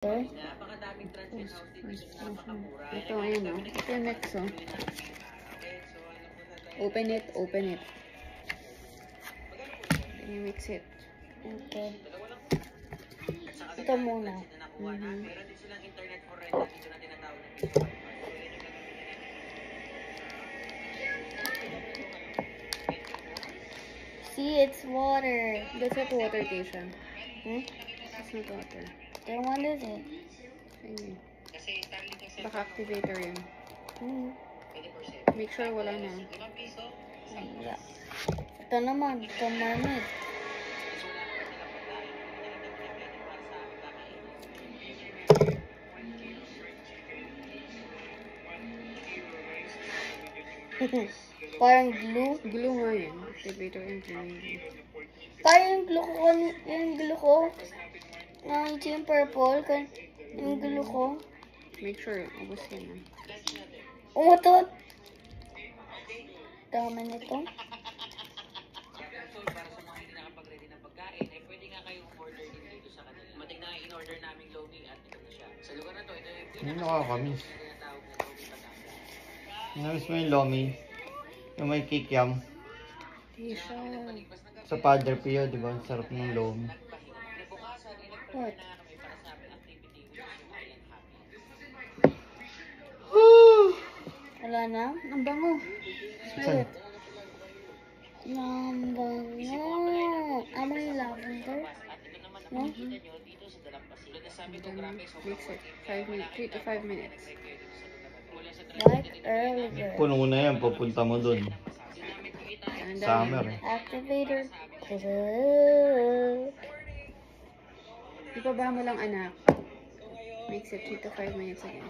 Ito, ayun o. Ito yung next o. Open it, open it. Then you mix it. Okay. Ito muna. See, it's water. That's not water, Keisha. That's not water. Then what is it? Ayun. Baka activator yun. Make sure wala na. Yeah. Ito naman, ito marmit. Parang glue. Glue nga yun. Activator yung glue. Parang yung glue ko. Ito yung purple. Yung glue ko. Make sure, ubos yun na. Umutot! Dami nito. Hindi nakakamiss. Namiss mo yung lomi. Yung may kikiam. Keisha. Sa Padre Pio, di ba? Ang sarap ng lomi. What? Wala na? Ang bango. Smell Saan? it. Ang bango. Amoy lavender. No? Mix it. 3 to 5 minutes. Like earlier. Puno na yan, pupunta mo dun. Summer eh. Activator. Ipaba mo lang, anak. Mix it 3 to 5 minutes again.